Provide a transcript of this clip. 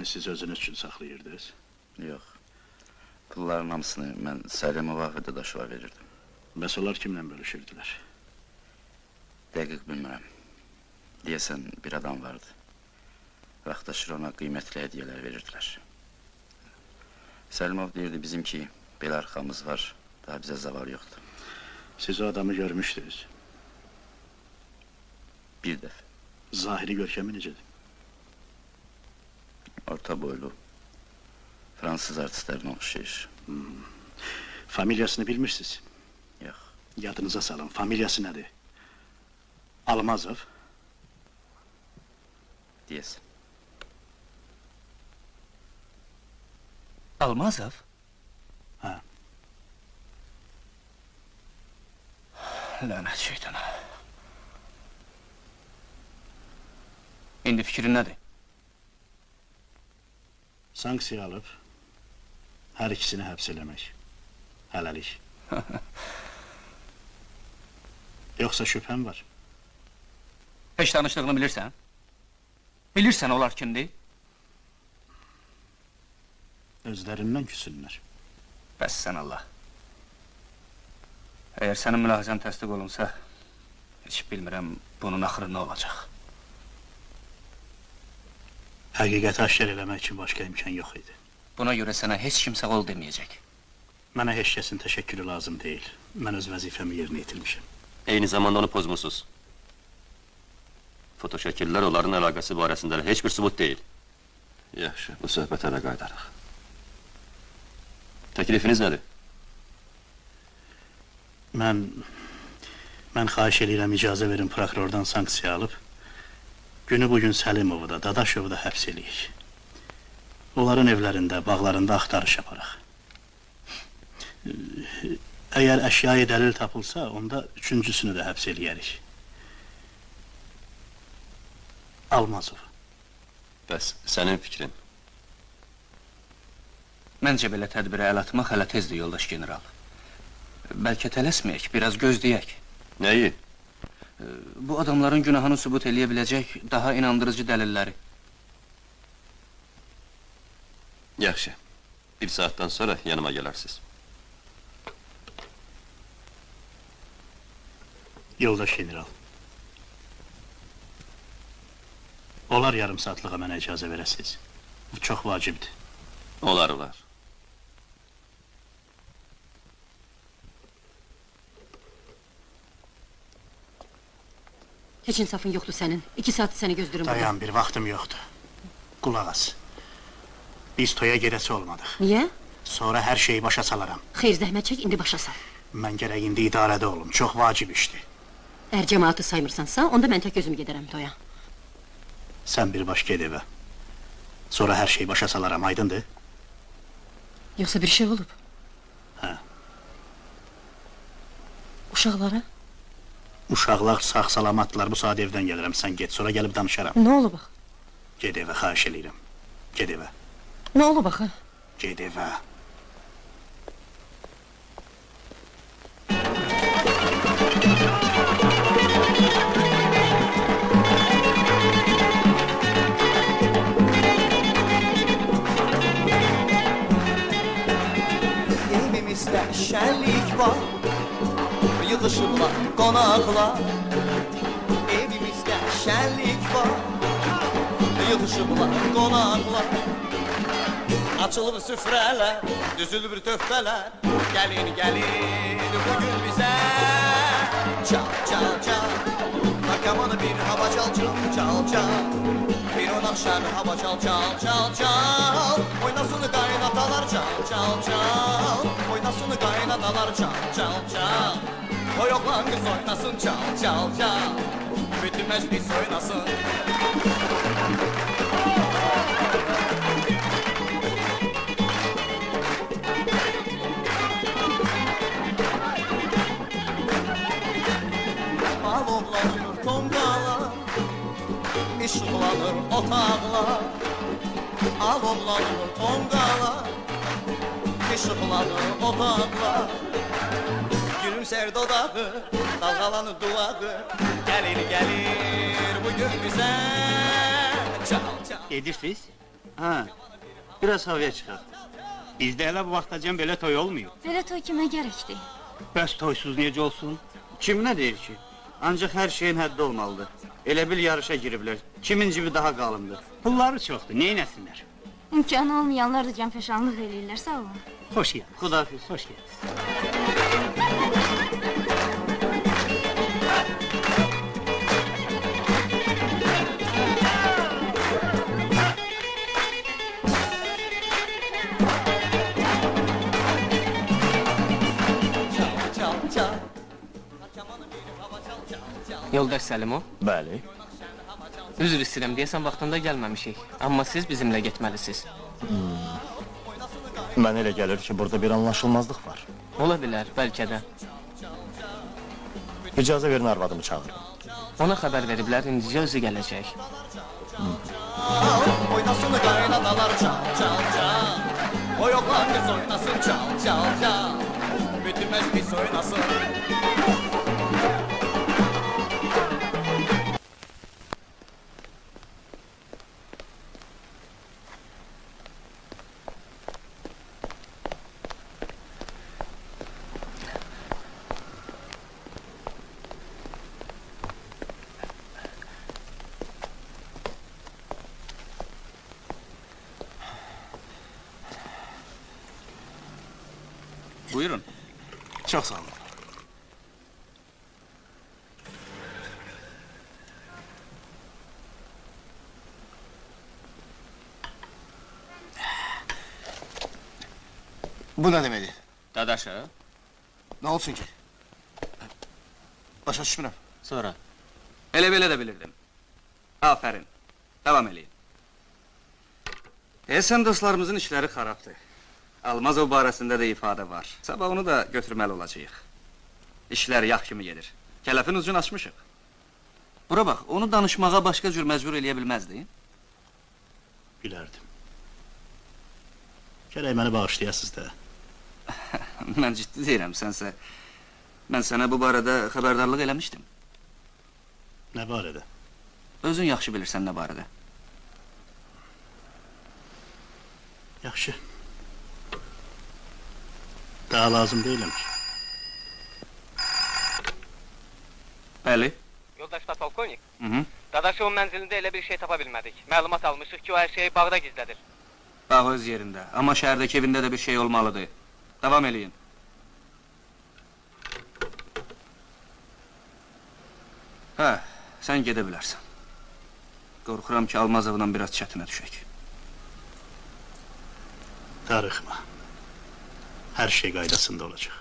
siz özünüz üçün saxlayırdınız? Yox. Pulların hamısını mən Səlimova və Dadaşova verirdim. Bəs onlar kimlə bölüşürdülər? Dəqiq bilmirəm. Deyəsən bir adam vardı. Vaxtaşır ona qiymətli hədiyyələr verirdilər. Səlimov deyirdi bizimki, belə arxamız var, daha bizə zavar yoxdur. Siz o adamı görmüşdünüz. Bir dəfə. Zahiri görkəmi necədir? Orta boylu. Fransız artistlərinə oxşayır. Familiyasını bilmirsiniz? Yox. Yadınıza salın, familiyası nədir? Almazov? Deyəsən. Almazov? Hə. Lənət şeytana. İndi fikrin nədir? Sanksiya alıb, hər ikisini həbs eləmək. Hələlik. Yoxsa şübhəm var. Heç tanışdığını bilirsən? Bilirsən onlar kimdir? Özlərindən küsünlər. Bəs sən Allah. Əgər sənin mülahizən təsdiq olunsa, heç bilmirəm bunun axırı nə olacaq. Həqiqəti aşkar eləmək üçün başqa imkan yox idi. Buna görə sənə heç kim sağ ol deməyəcək. Mənə heç kəsin təşəkkürü lazım deyil. Mən öz vəzifəmi yerinə yetirmişəm. Eyni zamanda onu pozmursuz. Fotoşəkillər onların əlaqəsi barəsində heç bir sübut deyil. Yaxşı, bu söhbətə də qaydarıq. Təklifiniz nədir? Mən xahiş edirəm, icazə verin prokurordan sanksiya alıb, günü bugün Səlimovu da, Dadaşovu da həbs eləyik. Onların evlərində, bağlarında axtarış yaparaq. Əgər əşyayı dəlil tapılsa, onda üçüncüsünü də həbs eləyərik. Almazov. Bəs sənin fikrin? Məncə belə tədbirə əl atmaq hələ tezdir, yoldaş general. Bəlkə tələsməyək, biraz gözləyək. Nəyi? Bu adamların günahını sübut eləyə biləcək daha inandırıcı dəlilləri. Yaxşı. Bir saatdan sonra yanıma gələrsiniz. Yoldaş general. Olar yarım saatlığa mənə icazə verəsiniz. Bu çox vacibdir. Olar. Heç insafın yoxdur sənin. 2 saat səni gözlürüm. Dayan, bir vaxtım yoxdur. Qulaq as. Biz toya gedəsi olmadıq. Niyə? Sonra hər şeyi başa salaram. Xeyr, zəhmət çək, indi başa sal. Mən gərək indi idarədə olum, çox vacib işdir. Əgər cəmaatı saymırsansa, onda mən tək özüm gedərəm toya. Sən birbaş ged evə. Sonra hər şeyi başa salaram, aydındır? Yoxsa bir şey olub? Hə. Uşaqlara? Uşaqlar sağ-salamatdırlar, bu saat evdən gəlirəm, sən get, sonra gəlib danışaram. Nə olub axı? Ged evə, xahiş eləyirəm. Ged evə. Nə olub axı? Ged evə. Evimizdə şənlik var, yığışıblar qonaqlar. Evimizdə şənlik var, yığışıblar qonaqlar. Açılıb süfrələr, düzülüb töhfələr. Gəlin, bugün bizə. Çal, Kamanı bir hava çal. Bir on akşam hava çal. Oynasın qaynatalar çal. Oynasın qaynatalar çal. Toy oğlan qız oynasın çal. Bütün məclis oynasın. Alovlanır tonqalar, işıqlanır otaqlar. Alovlanır tonqalar, işıqlanır otaqlar. Gülümsər dodağı, dalğalanır duağı. Gəlir bugün bizə. Çal. Edirsiniz? Hə, biraz havaya çıxaq. Bizdə elə bu vaxtacan belə toy olmuyor. Belə toy kimə gərəkdir? Bəs toysuz necə olsun? Kim nə deyir ki? Ancaq hər şeyin həddi olmalıdır. Elə bil yarışa giriblər. Kimin cibi daha qalındır? Pulları çoxdur, neynəsinlər? İmkanı olmayanlar da canfəşanlıq eləyirlər, sağ olun. Xoş gəldin. Xudafiz. Xoş gəldin. Çal, çal, çal. Kamanı bir hava çal, çal, çal. Yoldaş Səlim o. Bəli. Üzr istəyirəm, deyəsən vaxtında gəlməmişik. Amma siz bizimlə getməlisiniz. Mənə elə gəlir ki, burada bir anlaşılmazlıq var. Ola bilər, bəlkə də. İcazə verin arvadımı çağırın. Ona xəbər veriblər, indicə özü gələcək. Oynasın qaynanalar çal, çal, çal. O yoklar kız oynasın çal, çal, çal. Bütün meclis oynasın. Buyurun. Çox sağ olun. Bu nə deməkdir? Dadaşı, Nə olsun ki? Başa düşmürəm. sonra. Elə belə də bilirdim. Afərin. Davam eləyin. Deyəsən dostlarımızın işləri xarabdır. Almazov barəsində də ifadə var. Sabah onu da götürməli olacağıq. İşlər yax kimi gedir. Kələfin ucunu açmışıq. Bura bax, onu danışmağa başqa cür məcbur eləyə bilməzdin. Bilərdim. Gərək məni bağışlayasınız da. Mən ciddi deyirəm, sənsə... Mən sənə bu barədə xəbərdarlıq eləmişdim. Nə barədə? Özün yaxşı bilirsən nə barədə. Yaxşı. Daha lazım deyiləm ki. Bəli. Yoldaş Polkovnik, Hı-hı. Dadaşovun mənzilində elə bir şey tapa bilmədik. Məlumat almışıq ki, o hər şeyi bağda gizlədir. Bağ öz yerində, amma şəhərdəki evində də bir şey olmalıdır. Davam eləyin. Hə, sən gedə bilərsən. Qorxuram ki, Almazovla biraz çətinə düşək. Darıxma. Hər şey qaydasında olacaq.